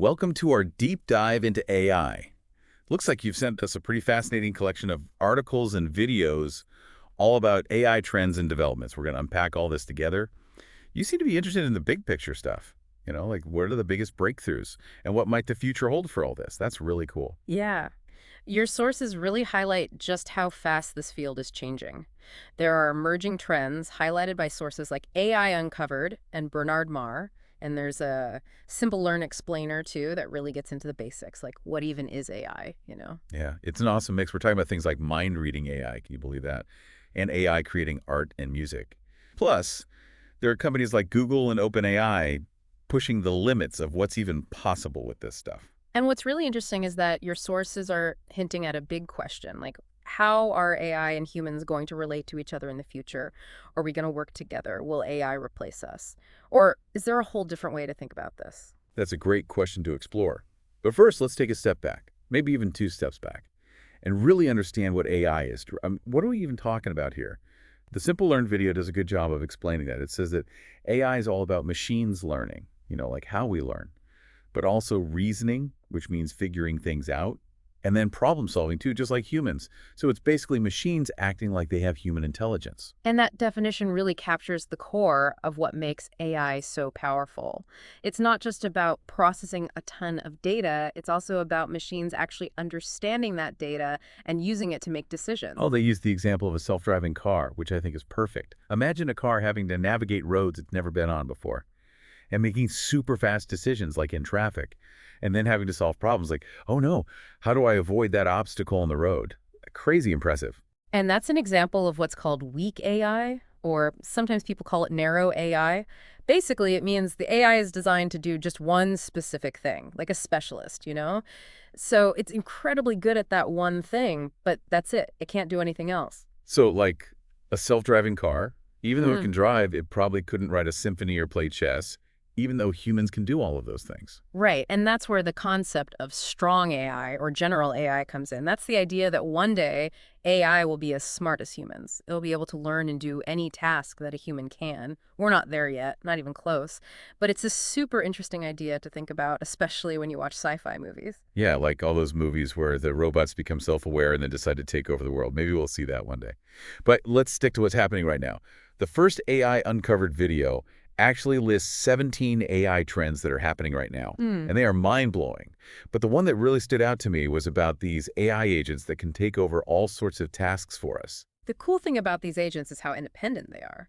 Welcome to our deep dive into AI. Looks like you've sent us a pretty fascinating collection of articles and videos all about AI trends and developments. We're going to unpack all this together. You seem to be interested in the big picture stuff. Like what are the biggest breakthroughs and what might the future hold for all this? That's really cool. Yeah. Your sources really highlight just how fast this field is changing. There are emerging trends highlighted by sources like AI Uncovered and Bernard Marr, and there's a Simple Learn explainer too that really gets into the basics, like what even is AI? Yeah, it's an awesome mix. We're talking about things like mind-reading AI, can you believe that? And AI creating art and music. Plus, there are companies like Google and OpenAI pushing the limits of what's even possible with this stuff. And what's really interesting is that your sources are hinting at a big question, like how are AI and humans going to relate to each other in the future? Are we going to work together? Will AI replace us? Or is there a whole different way to think about this? That's a great question to explore. But first, let's take a step back, maybe even two steps back, and really understand what AI is. What are we even talking about here? The Simple Learn video does a good job of explaining that. It says that AI is all about machines learning, like how we learn, but also reasoning, which means figuring things out, and then problem solving too, just like humans. So it's basically machines acting like they have human intelligence. And that definition really captures the core of what makes AI so powerful. It's not just about processing a ton of data, it's also about machines actually understanding that data and using it to make decisions. Oh, they use the example of a self-driving car, which I think is perfect. Imagine a car having to navigate roads it's never been on before and making super fast decisions like in traffic, and then having to solve problems like, oh no, how do I avoid that obstacle on the road? Crazy impressive. And that's an example of what's called weak AI, or sometimes people call it narrow AI. Basically, it means the AI is designed to do just one specific thing, like a specialist? So it's incredibly good at that one thing, but that's it. It can't do anything else. So like a self-driving car, even though it Hmm. can drive, it probably couldn't write a symphony or play chess, even though humans can do all of those things. Right. And that's where the concept of strong AI or general AI comes in. That's the idea that one day AI will be as smart as humans. It'll be able to learn and do any task that a human can. We're not there yet, not even close. But it's a super interesting idea to think about, especially when you watch sci-fi movies. Yeah, like all those movies where the robots become self-aware and then decide to take over the world. Maybe we'll see that one day. But let's stick to what's happening right now. The first AI Uncovered video actually lists 17 AI trends that are happening right now, Hmm. and they are mind-blowing. But the one that really stood out to me was about these AI agents that can take over all sorts of tasks for us. The cool thing about these agents is how independent they are.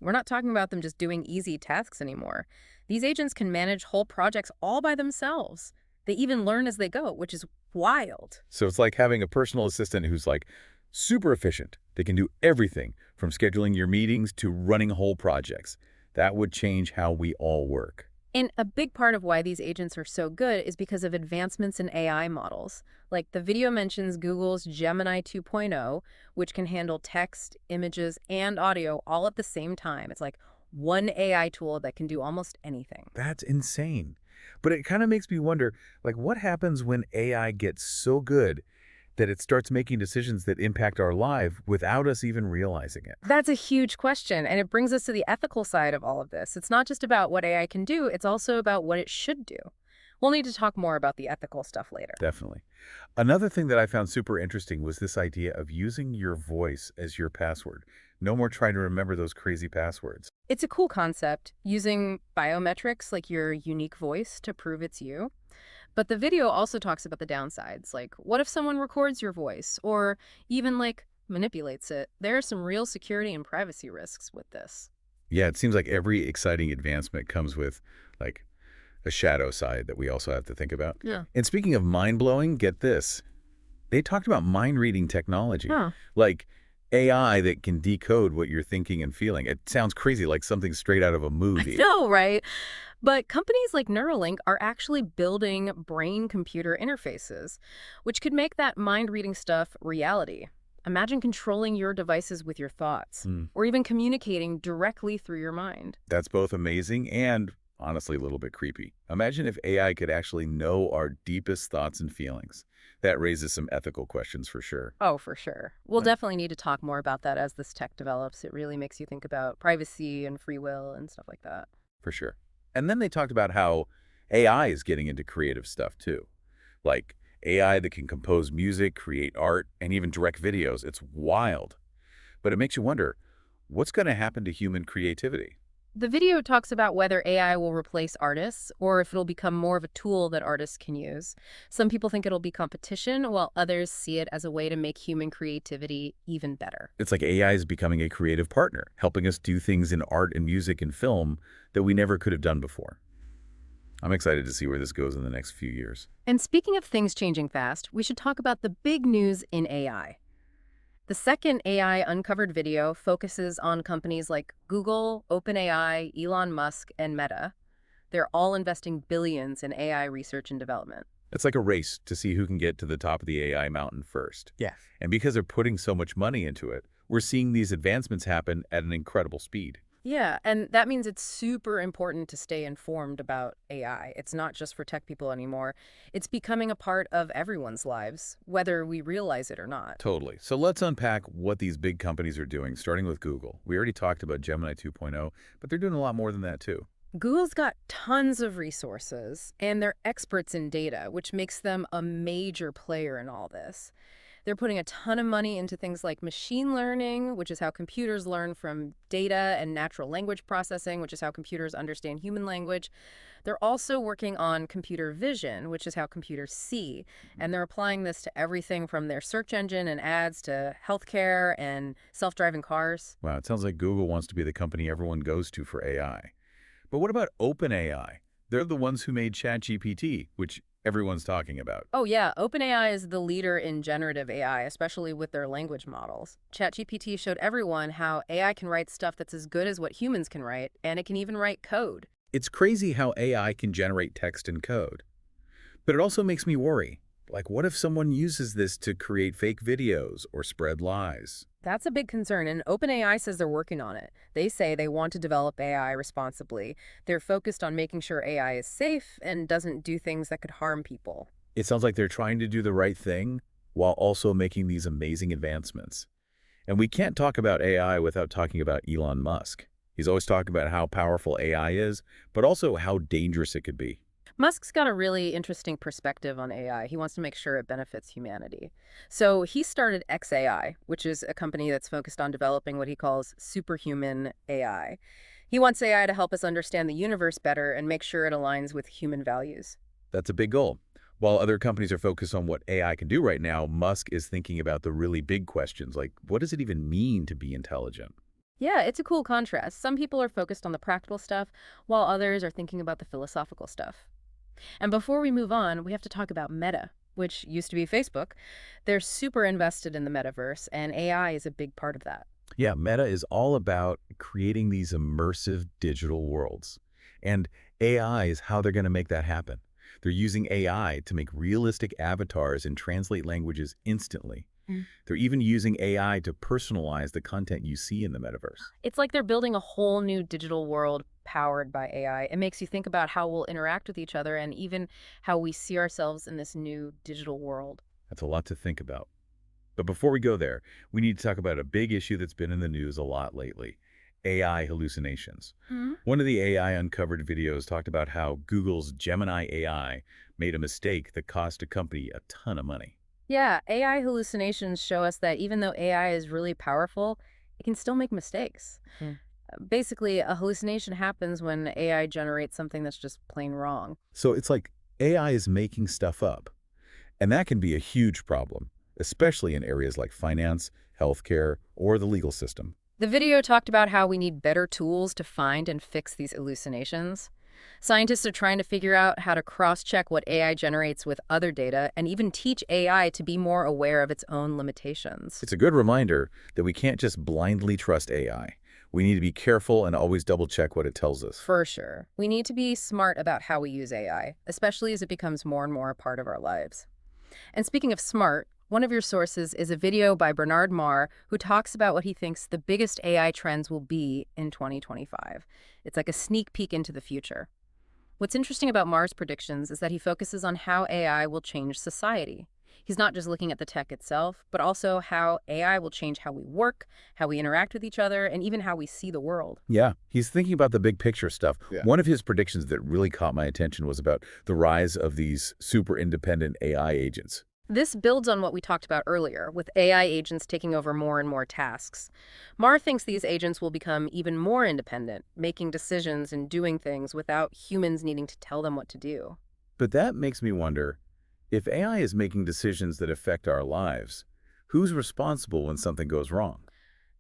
We're not talking about them just doing easy tasks anymore. These agents can manage whole projects all by themselves. They even learn as they go, which is wild. So it's like having a personal assistant who's like super efficient. They can do everything from scheduling your meetings to running whole projects. That would change how we all work. And a big part of why these agents are so good is because of advancements in AI models. Like the video mentions Google's Gemini 2.0, which can handle text, images, and audio all at the same time. It's like one AI tool that can do almost anything. That's insane. But it kind of makes me wonder, like, what happens when AI gets so good that it starts making decisions that impact our life without us even realizing it? That's a huge question, and it brings us to the ethical side of all of this. It's not just about what AI can do, it's also about what it should do. We'll need to talk more about the ethical stuff later. Definitely. Another thing that I found super interesting was this idea of using your voice as your password. No more trying to remember those crazy passwords. It's a cool concept, using biometrics like your unique voice to prove it's you. But the video also talks about the downsides, like what if someone records your voice or even like manipulates it? There are some real security and privacy risks with this. Yeah, it seems like every exciting advancement comes with, like, a shadow side that we also have to think about. Yeah. And speaking of mind-blowing, get this. They talked about mind-reading technology, Huh. like AI that can decode what you're thinking and feeling. It sounds crazy, like something straight out of a I movie. know, right? But companies like Neuralink are actually building brain-computer interfaces, which could make that mind-reading stuff reality. Imagine controlling your devices with your thoughts, Hmm. or even communicating directly through your mind. That's both amazing and honestly a little bit creepy. Imagine if AI could actually know our deepest thoughts and feelings. That raises some ethical questions for sure. Oh, for sure. We'll Right. definitely need to talk more about that as this tech develops. It really makes you think about privacy and free will and stuff like that. For sure. And then they talked about how AI is getting into creative stuff too, like AI that can compose music, create art, and even direct videos. It's wild. But it makes you wonder, what's going to happen to human creativity? The video talks about whether AI will replace artists or if it'll become more of a tool that artists can use. Some people think it'll be competition, while others see it as a way to make human creativity even better. It's like AI is becoming a creative partner, helping us do things in art and music and film that we never could have done before. I'm excited to see where this goes in the next few years. And speaking of things changing fast, we should talk about the big news in AI. The second AI Uncovered video focuses on companies like Google, OpenAI, Elon Musk, and Meta. They're all investing billions in AI research and development. It's like a race to see who can get to the top of the AI mountain first. Yes. And because they're putting so much money into it, we're seeing these advancements happen at an incredible speed. Yeah, and that means it's super important to stay informed about AI. It's not just for tech people anymore. It's becoming a part of everyone's lives, whether we realize it or not. Totally. So let's unpack what these big companies are doing, starting with Google. We already talked about Gemini 2.0, but they're doing a lot more than that too. Google's got tons of resources, and they're experts in data, which makes them a major player in all this. They're putting a ton of money into things like machine learning, which is how computers learn from data, and natural language processing, which is how computers understand human language. They're also working on computer vision, which is how computers see. And they're applying this to everything from their search engine and ads to healthcare and self-driving cars. Wow, it sounds like Google wants to be the company everyone goes to for AI. But what about OpenAI? They're the ones who made ChatGPT, which everyone's talking about. Oh yeah, OpenAI is the leader in generative AI, especially with their language models. ChatGPT showed everyone how AI can write stuff that's as good as what humans can write, and it can even write code. It's crazy how AI can generate text and code. But it also makes me worry. Like, what if someone uses this to create fake videos or spread lies? That's a big concern, and OpenAI says they're working on it. They say they want to develop AI responsibly. They're focused on making sure AI is safe and doesn't do things that could harm people. It sounds like they're trying to do the right thing while also making these amazing advancements. And we can't talk about AI without talking about Elon Musk. He's always talking about how powerful AI is, but also how dangerous it could be. Musk's got a really interesting perspective on AI. He wants to make sure it benefits humanity. So he started XAI, which is a company that's focused on developing what he calls superhuman AI. He wants AI to help us understand the universe better and make sure it aligns with human values. That's a big goal. While other companies are focused on what AI can do right now, Musk is thinking about the really big questions, like what does it even mean to be intelligent? Yeah, it's a cool contrast. Some people are focused on the practical stuff, while others are thinking about the philosophical stuff. And before we move on, we have to talk about Meta, which used to be Facebook. They're super invested in the metaverse, and AI is a big part of that. Yeah, Meta is all about creating these immersive digital worlds. And AI is how they're going to make that happen. They're using AI to make realistic avatars and translate languages instantly. They're even using AI to personalize the content you see in the metaverse. It's like they're building a whole new digital world powered by AI. It makes you think about how we'll interact with each other and even how we see ourselves in this new digital world. That's a lot to think about. But before we go there, we need to talk about a big issue that's been in the news a lot lately: AI hallucinations. Hmm? One of the AI Uncovered videos talked about how Google's Gemini AI made a mistake that cost a company a ton of money. Yeah, AI hallucinations show us that even though AI is really powerful, it can still make mistakes. Basically, a hallucination happens when AI generates something that's just plain wrong. So it's like AI is making stuff up. And that can be a huge problem, especially in areas like finance, healthcare, or the legal system. The video talked about how we need better tools to find and fix these hallucinations. Scientists are trying to figure out how to cross-check what AI generates with other data and even teach AI to be more aware of its own limitations. It's a good reminder that we can't just blindly trust AI. We need to be careful and always double-check what it tells us. For sure. We need to be smart about how we use AI, especially as it becomes more and more a part of our lives. And speaking of smart, one of your sources is a video by Bernard Marr, who talks about what he thinks the biggest AI trends will be in 2025. It's like a sneak peek into the future. What's interesting about Marr's predictions is that he focuses on how AI will change society. He's not just looking at the tech itself, but also how AI will change how we work, how we interact with each other, and even how we see the world. Yeah, he's thinking about the big picture stuff. Yeah. One of his predictions that really caught my attention was about the rise of these super independent AI agents. This builds on what we talked about earlier, with AI agents taking over more and more tasks. Marr thinks these agents will become even more independent, making decisions and doing things without humans needing to tell them what to do. But that makes me wonder, if AI is making decisions that affect our lives, who's responsible when something goes wrong?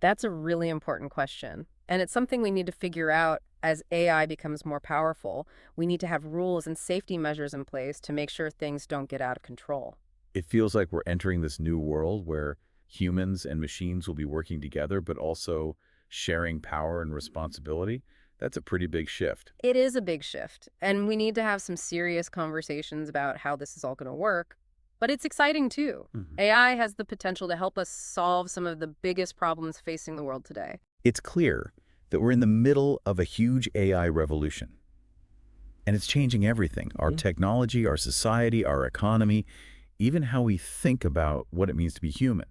That's a really important question. And it's something we need to figure out as AI becomes more powerful. We need to have rules and safety measures in place to make sure things don't get out of control. It feels like we're entering this new world where humans and machines will be working together, but also sharing power and responsibility. That's a pretty big shift. It is a big shift, and we need to have some serious conversations about how this is all going to work. But it's exciting too. Mhm. AI has the potential to help us solve some of the biggest problems facing the world today. It's clear that we're in the middle of a huge AI revolution. And it's changing everything, our technology, our society, our economy, even how we think about what it means to be human.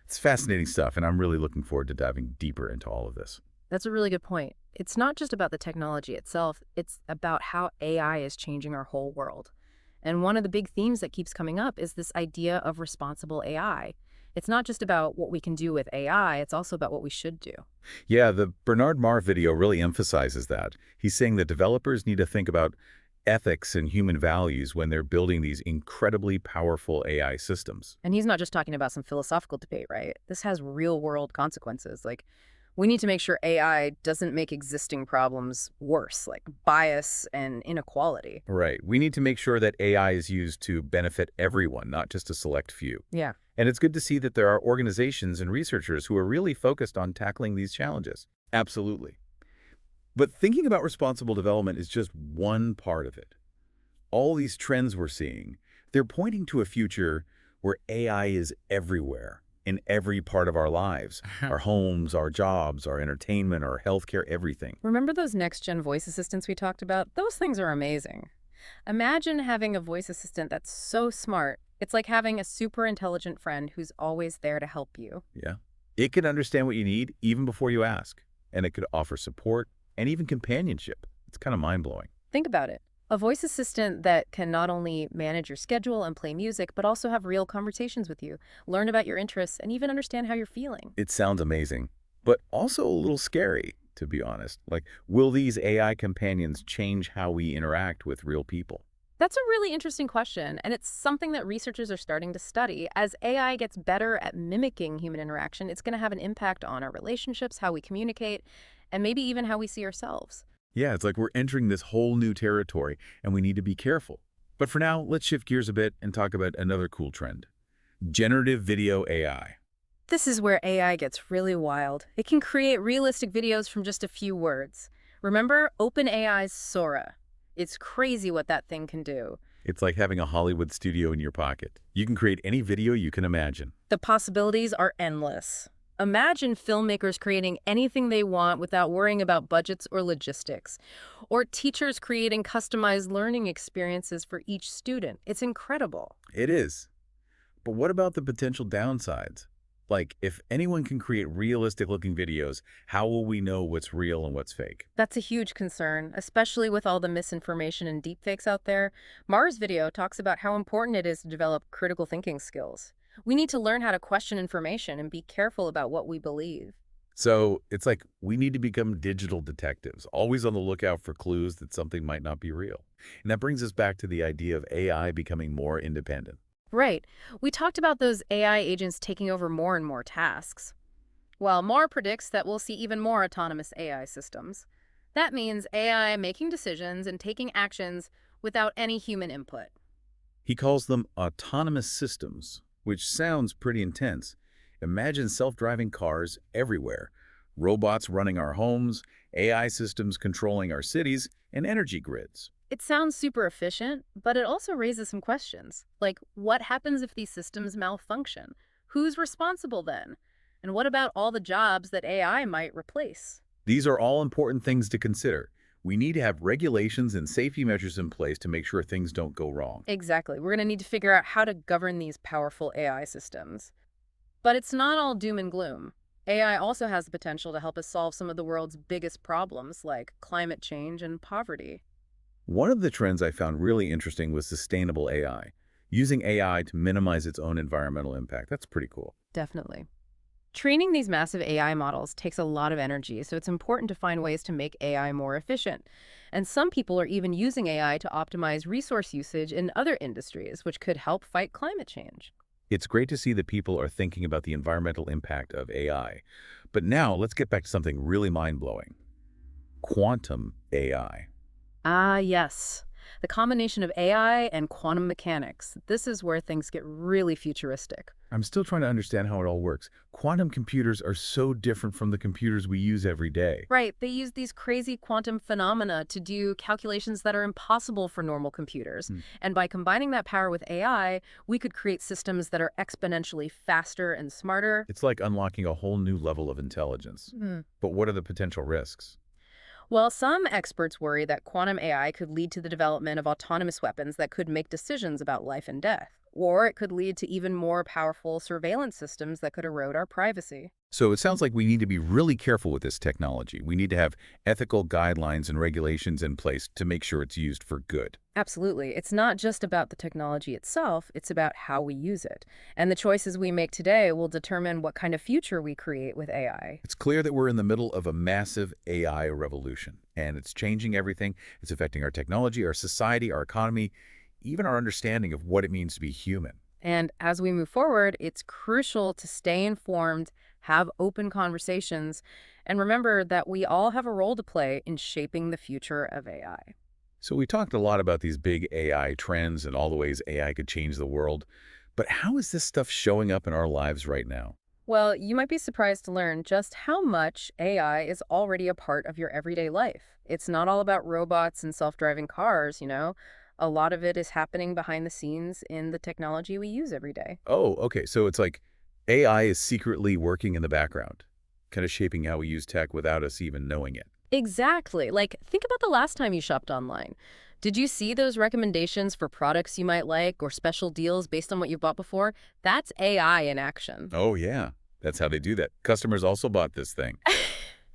It's fascinating stuff, and I'm really looking forward to diving deeper into all of this. That's a really good point. It's not just about the technology itself, it's about how AI is changing our whole world. And one of the big themes that keeps coming up is this idea of responsible AI. It's not just about what we can do with AI, it's also about what we should do. Yeah, the Bernard Marr video really emphasizes that. He's saying that developers need to think about ethics and human values when they're building these incredibly powerful AI systems. And he's not just talking about some philosophical debate, right? This has real world consequences. Like, we need to make sure AI doesn't make existing problems worse, like bias and inequality. Right. We need to make sure that AI is used to benefit everyone, not just a select few. Yeah. And it's good to see that there are organizations and researchers who are really focused on tackling these challenges. Absolutely. But thinking about responsible development is just one part of it. All these trends we're seeing, they're pointing to a future where AI is everywhere, in every part of our lives. Our homes, our jobs, our entertainment, our healthcare, everything. Remember those next-gen voice assistants we talked about? Those things are amazing. Imagine having a voice assistant that's so smart. It's like having a super intelligent friend who's always there to help you. Yeah. It can understand what you need even before you ask. And it could offer support and even companionship. It's kind of mind-blowing. Think about it. A voice assistant that can not only manage your schedule and play music, but also have real conversations with you, learn about your interests, and even understand how you're feeling. It sounds amazing, but also a little scary, to be honest. Like, will these AI companions change how we interact with real people? That's a really interesting question, and it's something that researchers are starting to study. As AI gets better at mimicking human interaction, it's going to have an impact on our relationships, how we communicate, and maybe even how we see ourselves. Yeah, it's like we're entering this whole new territory, and we need to be careful. But for now, let's shift gears a bit and talk about another cool trend. Generative video AI. This is where AI gets really wild. It can create realistic videos from just a few words. Remember OpenAI's Sora? It's crazy what that thing can do. It's like having a Hollywood studio in your pocket. You can create any video you can imagine. The possibilities are endless. Imagine filmmakers creating anything they want without worrying about budgets or logistics. Or teachers creating customized learning experiences for each student. It's incredible. It is. But what about the potential downsides? Like, if anyone can create realistic-looking videos, how will we know what's real and what's fake? That's a huge concern, especially with all the misinformation and deepfakes out there. Mars video talks about how important it is to develop critical thinking skills. We need to learn how to question information and be careful about what we believe. So it's like we need to become digital detectives, always on the lookout for clues that something might not be real. And that brings us back to the idea of AI becoming more independent. Right. We talked about those AI agents taking over more and more tasks. Well, Marr predicts that we'll see even more autonomous AI systems. That means AI making decisions and taking actions without any human input. He calls them autonomous systems, which sounds pretty intense. Imagine self-driving cars everywhere, robots running our homes, AI systems controlling our cities, and energy grids. It sounds super efficient, but it also raises some questions. Like, what happens if these systems malfunction? Who's responsible then? And what about all the jobs that AI might replace? These are all important things to consider. We need to have regulations and safety measures in place to make sure things don't go wrong. Exactly. We're going to need to figure out how to govern these powerful AI systems. But it's not all doom and gloom. AI also has the potential to help us solve some of the world's biggest problems, like climate change and poverty. One of the trends I found really interesting was sustainable AI, using AI to minimize its own environmental impact. That's pretty cool. Definitely. Training these massive AI models takes a lot of energy, so it's important to find ways to make AI more efficient. And some people are even using AI to optimize resource usage in other industries, which could help fight climate change. It's great to see that people are thinking about the environmental impact of AI. But now let's get back to something really mind-blowing. Quantum AI. Ah, yes. The combination of AI and quantum mechanics. This is where things get really futuristic. I'm still trying to understand how it all works. Quantum computers are so different from the computers we use every day. Right, they use these crazy quantum phenomena to do calculations that are impossible for normal computers. Hmm. And by combining that power with AI, we could create systems that are exponentially faster and smarter. It's like unlocking a whole new level of intelligence. But what are the potential risks? Well, some experts worry that quantum AI could lead to the development of autonomous weapons that could make decisions about life and death. Or it could lead to even more powerful surveillance systems that could erode our privacy. So it sounds like we need to be really careful with this technology. We need to have ethical guidelines and regulations in place to make sure it's used for good. Absolutely. It's not just about the technology itself, it's about how we use it. And the choices we make today will determine what kind of future we create with AI. It's clear that we're in the middle of a massive AI revolution, and it's changing everything. It's affecting our technology, our society, our economy, even our understanding of what it means to be human. And as we move forward, it's crucial to stay informed, have open conversations, and remember that we all have a role to play in shaping the future of AI. So we talked a lot about these big AI trends and all the ways AI could change the world. But how is this stuff showing up in our lives right now? Well, you might be surprised to learn just how much AI is already a part of your everyday life. It's not all about robots and self-driving cars. A lot of it is happening behind the scenes in the technology we use every day. Oh, okay. So it's like AI is secretly working in the background, kind of shaping how we use tech without us even knowing it. Exactly. Like, think about the last time you shopped online. Did you see those recommendations for products you might like or special deals based on what you've bought before? That's AI in action. Oh, yeah. That's how they do that. Customers also bought this thing.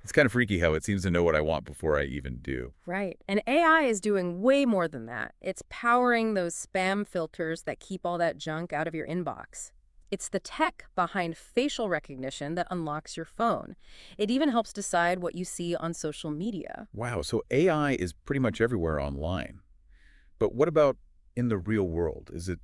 It's kind of freaky how it seems to know what I want before I even do. Right. And AI is doing way more than that. It's powering those spam filters that keep all that junk out of your inbox. It's the tech behind facial recognition that unlocks your phone. It even helps decide what you see on social media. Wow, so AI is pretty much everywhere online. But what about in the real world? Is it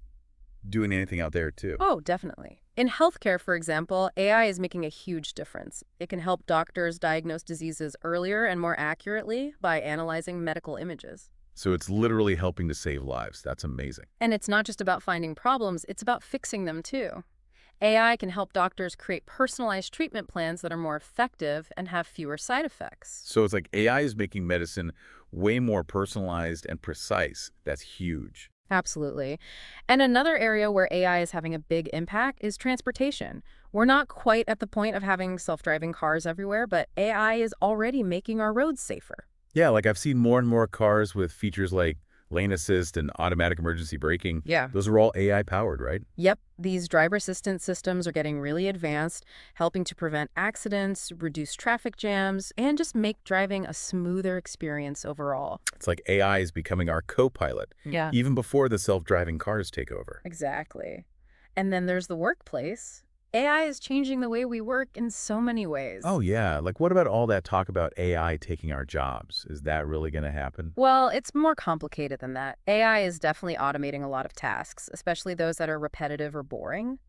doing anything out there too? Oh, definitely. In healthcare, for example, AI is making a huge difference. It can help doctors diagnose diseases earlier and more accurately by analyzing medical images. So it's literally helping to save lives. That's amazing. And it's not just about finding problems, it's about fixing them too. AI can help doctors create personalized treatment plans that are more effective and have fewer side effects. So it's like AI is making medicine way more personalized and precise. That's huge. Absolutely. And another area where AI is having a big impact is transportation. We're not quite at the point of having self-driving cars everywhere, but AI is already making our roads safer. Yeah, like I've seen more and more cars with features like lane assist and automatic emergency braking. Yeah. Those are all AI powered, right? Yep, these driver assistance systems are getting really advanced, helping to prevent accidents, reduce traffic jams, and just make driving a smoother experience overall. It's like AI is becoming our co-pilot, Yeah. even before the self-driving cars take over. Exactly. And then there's the workplace. AI is changing the way we work in so many ways. Oh, yeah. Like, what about all that talk about AI taking our jobs? Is that really going to happen? Well, it's more complicated than that. AI is definitely automating a lot of tasks, especially those that are repetitive or boring.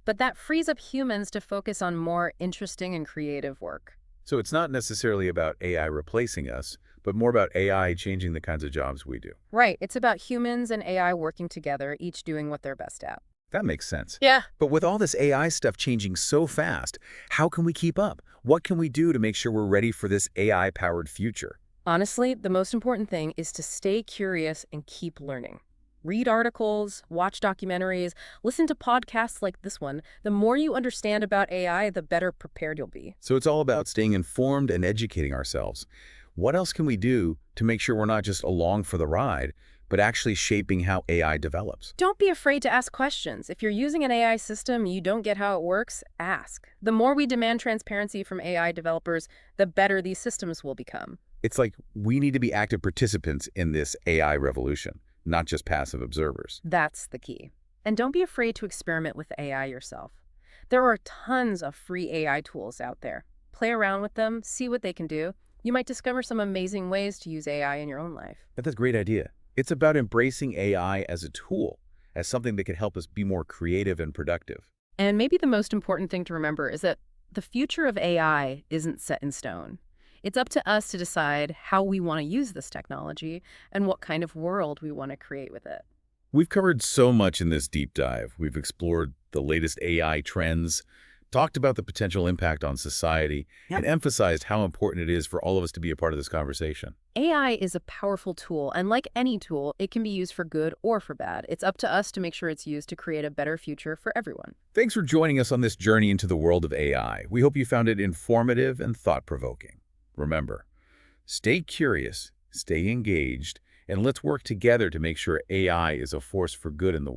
But that frees up humans to focus on more interesting and creative work. So it's not necessarily about AI replacing us, but more about AI changing the kinds of jobs we do. Right, it's about humans and AI working together, each doing what they're best at. That makes sense. Yeah. But with all this AI stuff changing so fast, how can we keep up? What can we do to make sure we're ready for this AI-powered future? Honestly, the most important thing is to stay curious and keep learning. Read articles, watch documentaries, listen to podcasts like this one. The more you understand about AI, the better prepared you'll be. So it's all about staying informed and educating ourselves. What else can we do to make sure we're not just along for the ride, but actually shaping how AI develops. Don't be afraid to ask questions. If you're using an AI system and you don't get how it works, ask. The more we demand transparency from AI developers, the better these systems will become. It's like we need to be active participants in this AI revolution, not just passive observers. That's the key. And don't be afraid to experiment with AI yourself. There are tons of free AI tools out there. Play around with them, see what they can do. You might discover some amazing ways to use AI in your own life. That's a great idea. It's about embracing AI as a tool, as something that can help us be more creative and productive. And maybe the most important thing to remember is that the future of AI isn't set in stone. It's up to us to decide how we want to use this technology and what kind of world we want to create with it. We've covered so much in this deep dive. We've explored the latest AI trends, talked about the potential impact on society, Yep. and emphasized how important it is for all of us to be a part of this conversation. AI is a powerful tool, and like any tool, it can be used for good or for bad. It's up to us to make sure it's used to create a better future for everyone. Thanks for joining us on this journey into the world of AI. We hope you found it informative and thought-provoking. Remember, stay curious, stay engaged, and let's work together to make sure AI is a force for good in the world.